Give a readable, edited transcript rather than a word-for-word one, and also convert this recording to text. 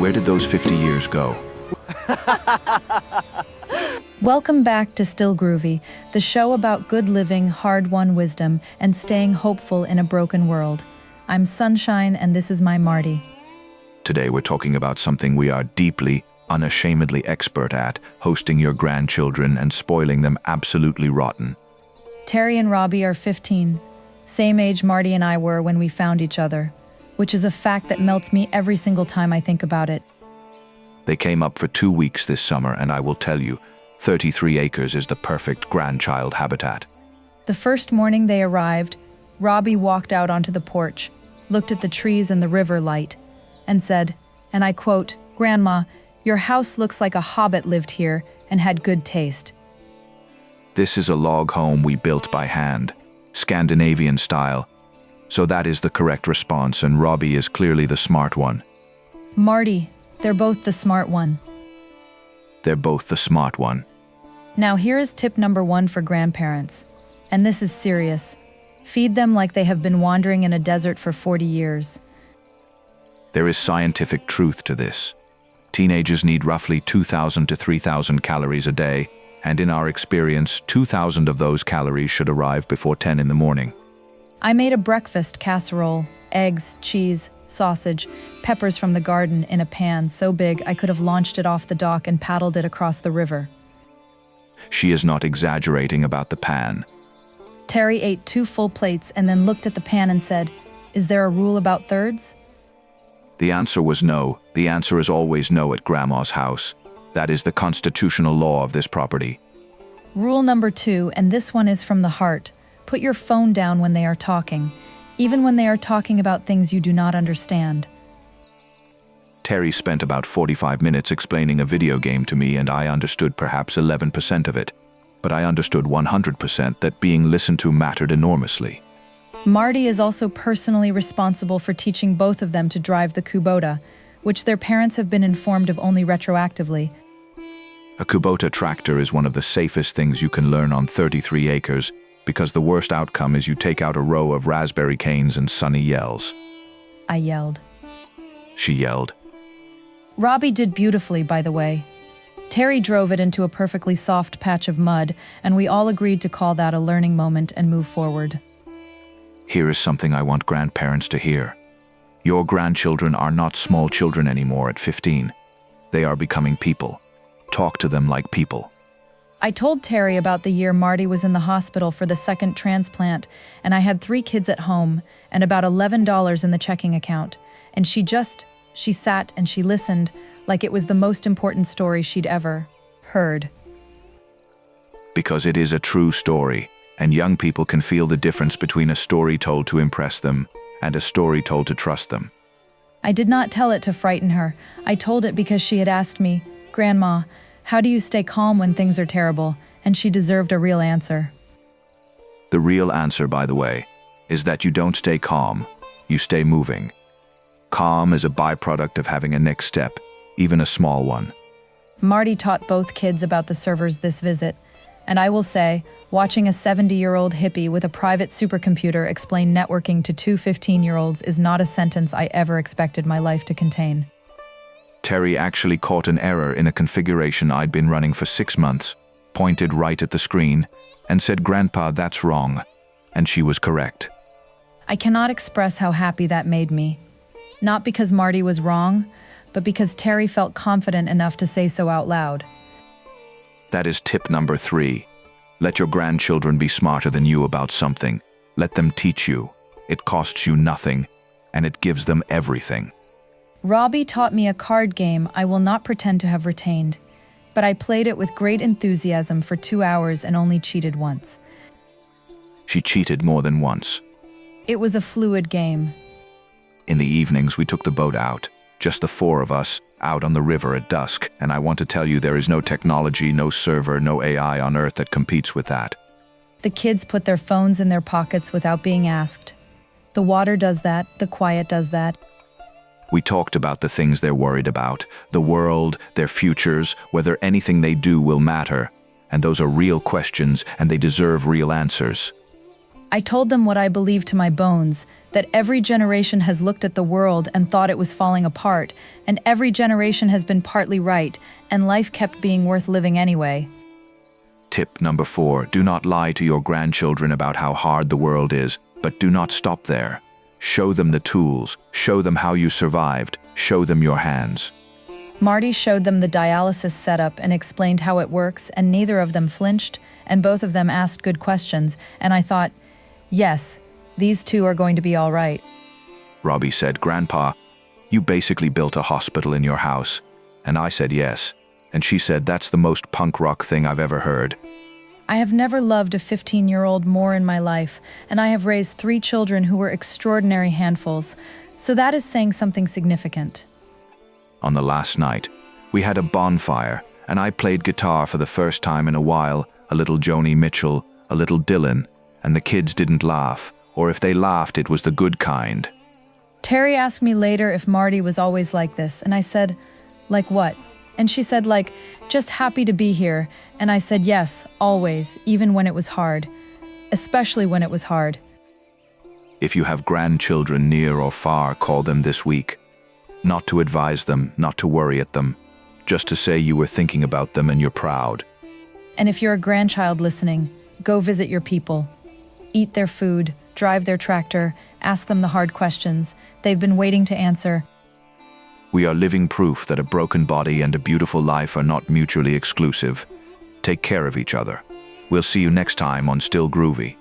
Where did those 50 years go? Welcome back to Still Groovy, the show about good living, hard-won wisdom, and staying hopeful in a broken world. I'm Sunshine, and this is my Marty. Today we're talking about something we are deeply, unashamedly expert at, hosting your grandchildren and spoiling them absolutely rotten. Terry and Robbie are 15, same age Marty and I were when we found each other, which is a fact that melts me every single time I think about it. They came up for 2 weeks this summer, and I will tell you, 33 acres is the perfect grandchild habitat. The first morning they arrived, Robbie walked out onto the porch, looked at the trees and the river light, and said, and I quote, "Grandma, your house looks like a hobbit lived here and had good taste." This is a log home we built by hand, Scandinavian style. So that is the correct response, and Robbie is clearly the smart one. Marty, they're both the smart one. They're both the smart one. Now here is tip number 1 for grandparents, and this is serious. Feed them like they have been wandering in a desert for 40 years. There is scientific truth to this. Teenagers need roughly 2,000 to 3,000 calories a day, and in our experience, 2,000 of those calories should arrive before 10 in the morning. I made a breakfast casserole, eggs, cheese, sausage, peppers from the garden in a pan so big I could have launched it off the dock and paddled it across the river. She is not exaggerating about the pan. Terry ate 2 full plates and then looked at the pan and said, "Is there a rule about thirds?" The answer was no. The answer is always no at Grandma's house. That is the constitutional law of this property. Rule number 2, and this one is from the heart. Put your phone down when they are talking, even when they are talking about things you do not understand. Terry spent about 45 minutes explaining a video game to me, and I understood perhaps 11% of it. But I understood 100% that being listened to mattered enormously. Marty is also personally responsible for teaching both of them to drive the Kubota, which their parents have been informed of only retroactively. A Kubota tractor is one of the safest things you can learn on 33 acres, because the worst outcome is you take out a row of raspberry canes and Sonny yells. I yelled. She yelled. Robbie did beautifully, by the way. Terry drove it into a perfectly soft patch of mud, and we all agreed to call that a learning moment and move forward. Here is something I want grandparents to hear. Your grandchildren are not small children anymore at 15. They are becoming people. Talk to them like people. I told Terry about the year Marty was in the hospital for the second transplant, and I had 3 kids at home and about $11 in the checking account. And she sat and she listened like it was the most important story she'd ever heard. Because it is a true story, and young people can feel the difference between a story told to impress them and a story told to trust them. I did not tell it to frighten her. I told it because she had asked me, "Grandma, how do you stay calm when things are terrible?" And she deserved a real answer. The real answer, by the way, is that you don't stay calm, you stay moving. Calm is a byproduct of having a next step, even a small one. Marty taught both kids about the servers this visit, and I will say, watching a 70-year-old hippie with a private supercomputer explain networking to 2 15-year-olds is not a sentence I ever expected my life to contain. Terry actually caught an error in a configuration I'd been running for 6 months, pointed right at the screen, and said, "Grandpa, that's wrong." And she was correct. I cannot express how happy that made me. Not because Marty was wrong, but because Terry felt confident enough to say so out loud. That is tip number 3. Let your grandchildren be smarter than you about something. Let them teach you. It costs you nothing, and it gives them everything. Robbie taught me a card game I will not pretend to have retained, but I played it with great enthusiasm for 2 hours and only cheated once. She cheated more than once. It was a fluid game. In the evenings, we took the boat out, just the 4 of us, out on the river at dusk, and I want to tell you there is no technology, no server, no AI on Earth that competes with that. The kids put their phones in their pockets without being asked. The water does that, the quiet does that. We talked about the things they're worried about, the world, their futures, whether anything they do will matter, and those are real questions and they deserve real answers. I told them what I believed to my bones, that every generation has looked at the world and thought it was falling apart, and every generation has been partly right, and life kept being worth living anyway. Tip number 4, do not lie to your grandchildren about how hard the world is, but do not stop there. Show them the tools, show them how you survived, show them your hands. Marty showed them the dialysis setup and explained how it works, and neither of them flinched, and both of them asked good questions, and I thought, yes, these two are going to be all right. Robbie said, Grandpa, you basically built a hospital in your house. And I said yes, and she said that's the most punk rock thing I've ever heard. I have never loved a 15-year-old more in my life, and I have raised 3 children who were extraordinary handfuls, so that is saying something significant. On the last night, we had a bonfire, and I played guitar for the first time in a while, a little Joni Mitchell, a little Dylan, and the kids didn't laugh, or if they laughed, it was the good kind. Terry asked me later if Marty was always like this, and I said, like what? And she said, like, just happy to be here, and I said yes, always, even when it was hard, especially when it was hard. If you have grandchildren near or far, call them this week. Not to advise them, not to worry at them, just to say you were thinking about them and you're proud. And if you're a grandchild listening, go visit your people. Eat their food, drive their tractor, ask them the hard questions they've been waiting to answer. We are living proof that a broken body and a beautiful life are not mutually exclusive. Take care of each other. We'll see you next time on Still Groovy.